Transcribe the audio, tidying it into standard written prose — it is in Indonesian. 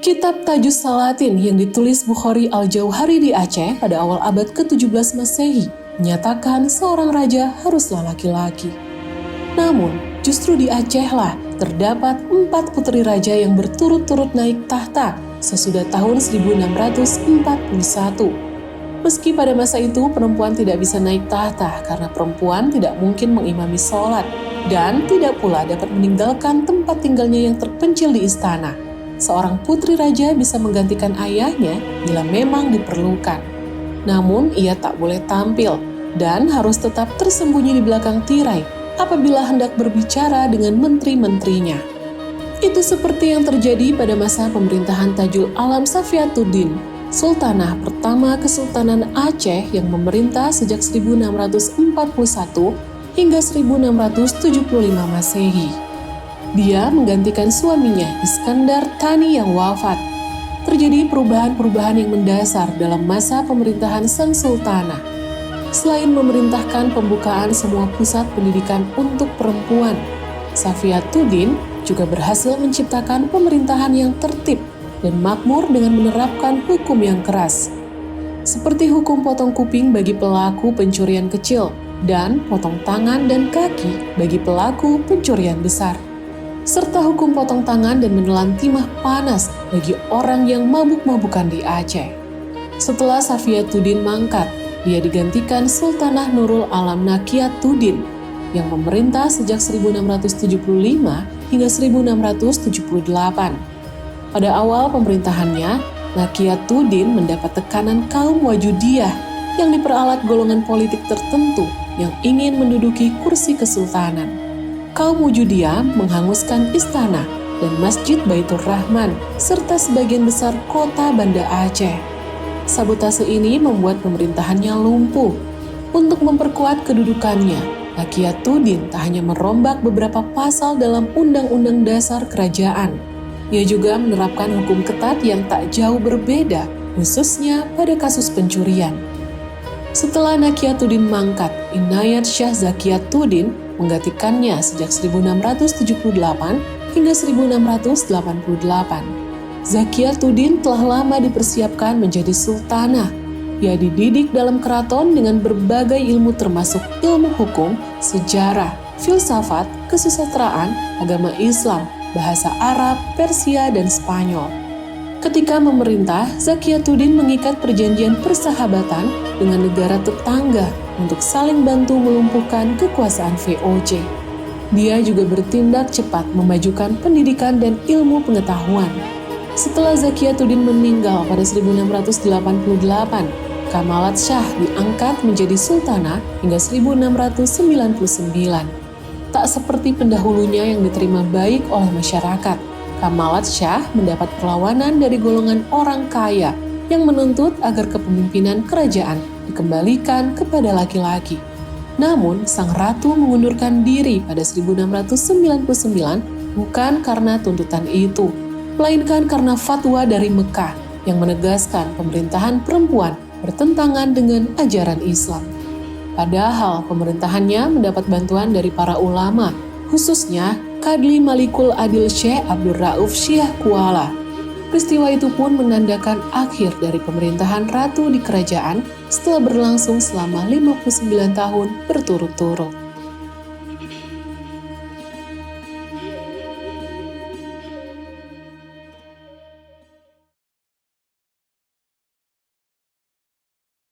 Kitab Tajus Salatin yang ditulis Bukhari Al-Jauhari di Aceh pada awal abad ke-17 Masehi menyatakan seorang raja haruslah laki-laki. Namun, justru di Acehlah terdapat 4 putri raja yang berturut-turut naik tahta sesudah tahun 1641. Meski pada masa itu perempuan tidak bisa naik tahta karena perempuan tidak mungkin mengimami sholat dan tidak pula dapat meninggalkan tempat tinggalnya yang terpencil di istana. Seorang putri raja bisa menggantikan ayahnya bila memang diperlukan. Namun ia tak boleh tampil dan harus tetap tersembunyi di belakang tirai apabila hendak berbicara dengan menteri-menterinya. Itu seperti yang terjadi pada masa pemerintahan Tajul Alam Safiatuddin, Sultanah pertama Kesultanan Aceh yang memerintah sejak 1641 hingga 1675 Masehi. Dia menggantikan suaminya Iskandar Thani yang wafat. Terjadi perubahan-perubahan yang mendasar dalam masa pemerintahan Sang Sultanah. Selain memerintahkan pembukaan semua pusat pendidikan untuk perempuan, Safiatuddin juga berhasil menciptakan pemerintahan yang tertib dan makmur dengan menerapkan hukum yang keras. Seperti hukum potong kuping bagi pelaku pencurian kecil dan potong tangan dan kaki bagi pelaku pencurian besar, serta hukum potong tangan dan menelan timah panas bagi orang yang mabuk-mabukan di Aceh. Setelah Safiatuddin mangkat, dia digantikan Sultanah Nurul Alam Nakiatuddin yang memerintah sejak 1675 hingga 1678. Pada awal pemerintahannya, Nakiatuddin mendapat tekanan kaum Wajudiyah yang diperalat golongan politik tertentu yang ingin menduduki kursi kesultanan. Kaum Wujudiyah menghanguskan istana dan Masjid Baitur Rahman serta sebagian besar kota Banda Aceh. Sabotase ini membuat pemerintahannya lumpuh. Untuk memperkuat kedudukannya, Nakiatuddin tak hanya merombak beberapa pasal dalam Undang-Undang Dasar Kerajaan. Ia juga menerapkan hukum ketat yang tak jauh berbeda, khususnya pada kasus pencurian. Setelah Nakiatuddin mangkat, Inayat Shah Zakiatuddin menggantikannya sejak 1678 hingga 1688. Zakiatuddin telah lama dipersiapkan menjadi sultanah. Ia dididik dalam keraton dengan berbagai ilmu termasuk ilmu hukum, sejarah, filsafat, kesusastraan, agama Islam, bahasa Arab, Persia, dan Spanyol. Ketika memerintah, Zakiatuddin mengikat perjanjian persahabatan dengan negara tetangga untuk saling bantu melumpuhkan kekuasaan VOC. Dia juga bertindak cepat memajukan pendidikan dan ilmu pengetahuan. Setelah Zakiatuddin meninggal pada 1688, Kamalat Shah diangkat menjadi sultanah hingga 1699. Tak seperti pendahulunya yang diterima baik oleh masyarakat, Kamalat Shah mendapat perlawanan dari golongan orang kaya yang menuntut agar kepemimpinan kerajaan dikembalikan kepada laki-laki. Namun, sang ratu mengundurkan diri pada 1699 bukan karena tuntutan itu, melainkan karena fatwa dari Mekah yang menegaskan pemerintahan perempuan bertentangan dengan ajaran Islam. Padahal pemerintahannya mendapat bantuan dari para ulama, khususnya Kadli Malikul Adil Syekh Abdul Rauf Syekh Kuala. Peristiwa itu pun menandakan akhir dari pemerintahan ratu di kerajaan setelah berlangsung selama 59 tahun berturut-turut.